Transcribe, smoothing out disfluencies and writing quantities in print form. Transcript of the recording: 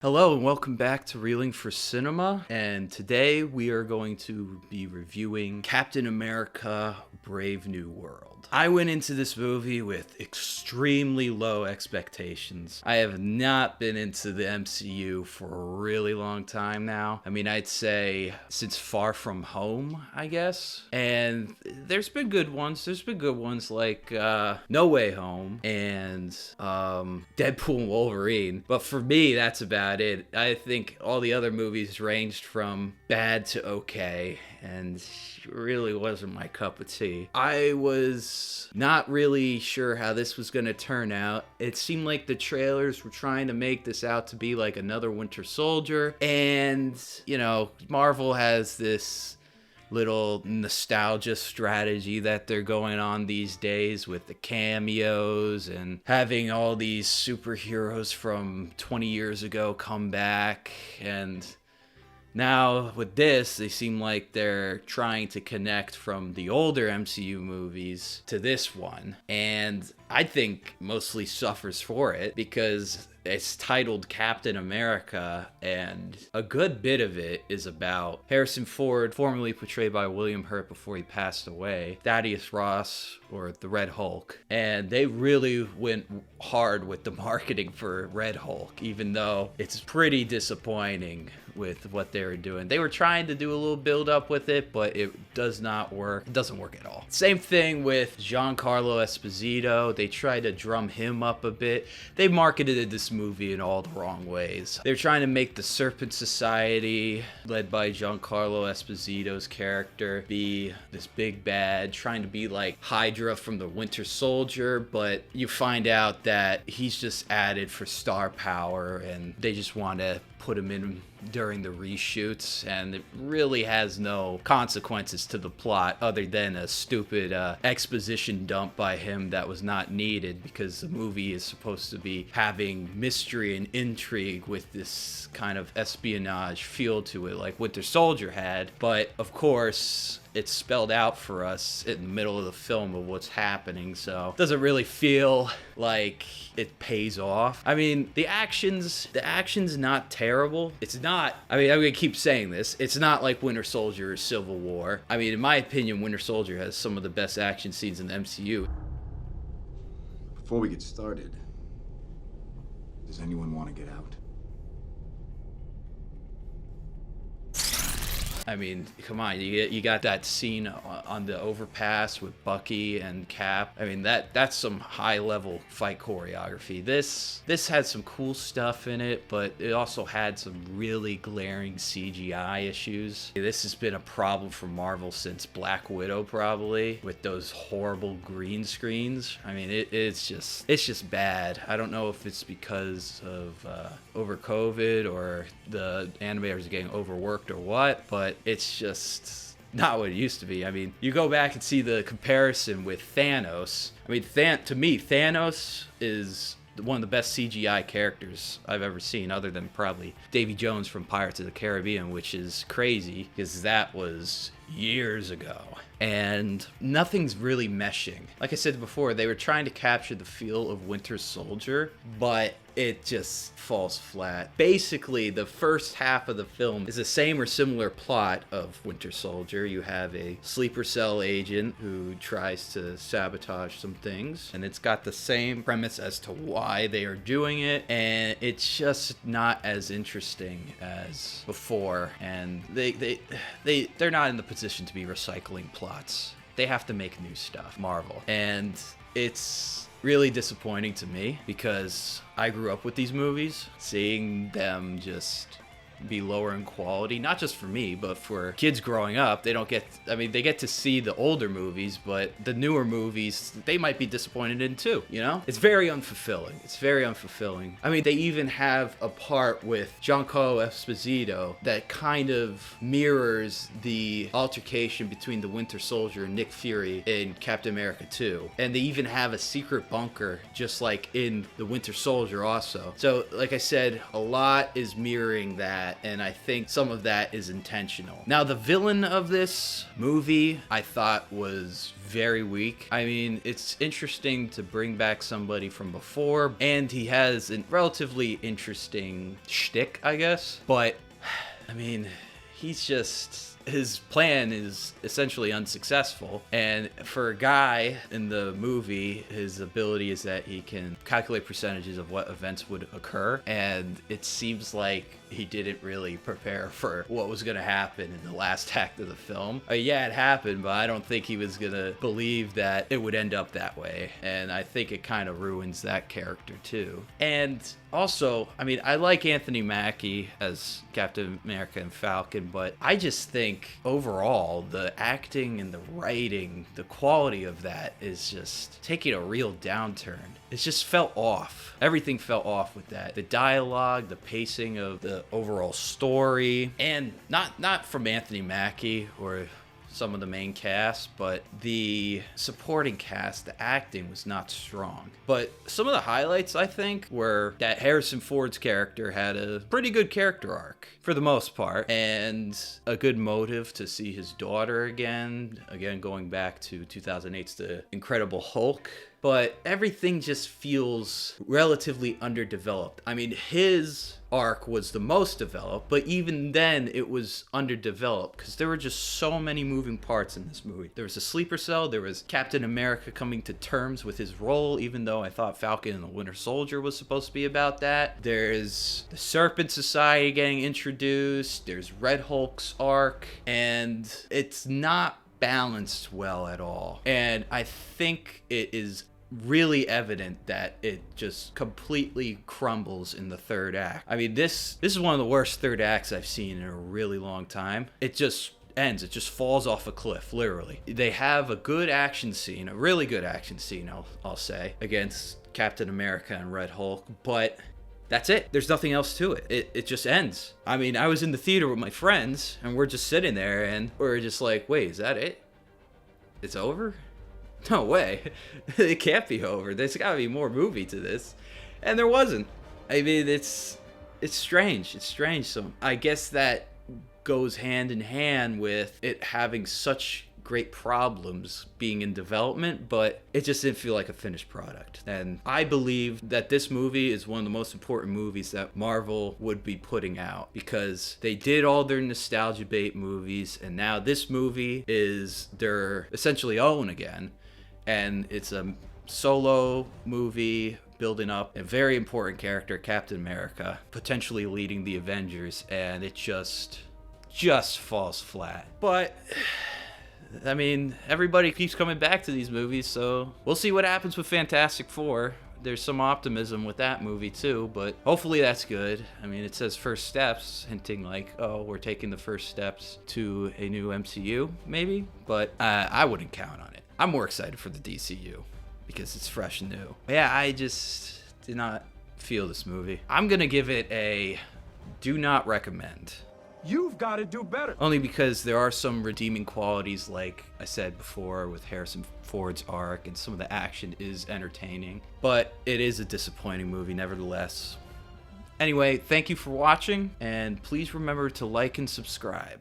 Hello and welcome back to Reeling for Cinema, and today we are going to be reviewing Captain America: Brave New World. I went into this movie with extremely low expectations. I have not been into the MCU for a really long time now. I mean, I'd say since Far From Home, I guess. And there's been good ones. There's been good ones like No Way Home and Deadpool and Wolverine. But for me, that's about it. I think all the other movies ranged from bad to okay, and really wasn't my cup of tea. I was not really sure how this was going to turn out. It seemed like the trailers were trying to make this out to be like another Winter Soldier, and you know, Marvel has this little nostalgia strategy that they're going on these days with the cameos and having all these superheroes from 20 years ago come back. And now with this, they seem like they're trying to connect from the older MCU movies to this one. And I think mostly suffers for it because it's titled Captain America, and a good bit of it is about Harrison Ford, formerly portrayed by William Hurt before he passed away, Thaddeus Ross, or the Red Hulk. And they really went hard with the marketing for Red Hulk, even though it's pretty disappointing with what they were doing. They were trying to do a little build up with it, but it does not work. It doesn't work at all. Same thing with Giancarlo Esposito. They tried to drum him up a bit. They marketed this movie in all the wrong ways. They're trying to make the Serpent Society, led by Giancarlo Esposito's character, be this big bad, trying to be like Hydra from the Winter Soldier, but you find out that he's just added for star power, and they just want to put him in during the reshoots, and it really has no consequences to the plot other than a stupid exposition dump by him that was not needed, because the movie is supposed to be having mystery and intrigue with this kind of espionage feel to it like Winter Soldier had. But of course it's spelled out for us in the middle of the film of what's happening, so it doesn't really feel like it pays off. I mean, the action's not terrible. It's not, I mean, I'm gonna keep saying this, it's not like Winter Soldier or Civil War. I mean, in my opinion, Winter Soldier has some of the best action scenes in the MCU. Before we get started, does anyone want to get out? I mean, come on, you got that scene on the overpass with Bucky and Cap. I mean, that's some high-level fight choreography. This had some cool stuff in it, but it also had some really glaring CGI issues. This has been a problem for Marvel since Black Widow, probably, with those horrible green screens. I mean, it's just bad. I don't know if it's because of over COVID or the animators are getting overworked or what, but it's just not what it used to be. I mean, you go back and see the comparison with Thanos. I mean, to me, Thanos is one of the best CGI characters I've ever seen, other than probably Davy Jones from Pirates of the Caribbean, which is crazy because that was years ago. And nothing's really meshing. Like I said before, they were trying to capture the feel of Winter Soldier, but it just falls flat. Basically, the first half of the film is the same or similar plot of Winter Soldier. You have a sleeper cell agent who tries to sabotage some things, and it's got the same premise as to why they are doing it, and it's just not as interesting as before. And they're not in the position to be recycling plots. They have to make new stuff, Marvel. And it's really disappointing to me because I grew up with these movies. Seeing them just be lower in quality, not just for me, but for kids growing up, they get to see the older movies, but the newer movies, they might be disappointed in too, you know? It's very unfulfilling. I mean, they even have a part with Giancarlo Esposito that kind of mirrors the altercation between the Winter Soldier and Nick Fury in Captain America 2. And they even have a secret bunker, just like in the Winter Soldier also. So, like I said, a lot is mirroring that that, and I think some of that is intentional. Now, the villain of this movie I thought was very weak. I mean, it's interesting to bring back somebody from before, and he has a relatively interesting shtick, I guess, but I mean, he's just... his plan is essentially unsuccessful, and for a guy in the movie, his ability is that he can calculate percentages of what events would occur, and it seems like he didn't really prepare for what was going to happen in the last act of the film. Yeah, it happened, but I don't think he was going to believe that it would end up that way, and I think it kind of ruins that character too. And also, I mean, I like Anthony Mackie as Captain America and Falcon, but I just think overall the acting and the writing, the quality of that is just taking a real downturn. It just felt off. Everything felt off with that. The dialogue, the pacing of the overall story, and not from Anthony Mackie or some of the main cast, but the supporting cast, the acting was not strong. But some of the highlights, I think, were that Harrison Ford's character had a pretty good character arc for the most part, and a good motive to see his daughter again going back to 2008's The Incredible Hulk. But everything just feels relatively underdeveloped. I mean, his arc was the most developed, but even then it was underdeveloped because there were just so many moving parts in this movie. There was a sleeper cell, there was Captain America coming to terms with his role, even though I thought Falcon and the Winter Soldier was supposed to be about that. There's the Serpent Society getting introduced, there's Red Hulk's arc, and it's not balanced well at all. And I think it is really evident that it just completely crumbles in the third act. I mean, this is one of the worst third acts I've seen in a really long time. It just ends. It just falls off a cliff, literally. They have a good action scene, a really good action scene, I'll say, against Captain America and Red Hulk, but that's it. There's nothing else to it. It just ends. I mean, I was in the theater with my friends, and we're just sitting there, and we're just like, wait, is that it? It's over? No way. It can't be over. There's got to be more movie to this. And there wasn't. I mean, it's strange. It's strange. So I guess that goes hand in hand with it having such great problems being in development, but it just didn't feel like a finished product. And I believe that this movie is one of the most important movies that Marvel would be putting out, because they did all their nostalgia bait movies, and now this movie is their essentially own again. And it's a solo movie building up a very important character, Captain America, potentially leading the Avengers, and it just falls flat. But I mean, everybody keeps coming back to these movies, so we'll see what happens with Fantastic Four. There's some optimism with that movie too, but hopefully that's good. I mean, it says first steps, hinting like, oh, we're taking the first steps to a new MCU, maybe, but I wouldn't count on it. I'm more excited for the DCU because it's fresh and new. Yeah, I just did not feel this movie. I'm gonna give it a do not recommend. You've got to do better. Only because there are some redeeming qualities, like I said before, with Harrison Ford's arc, and some of the action is entertaining. But it is a disappointing movie, nevertheless. Anyway, thank you for watching, and please remember to like and subscribe.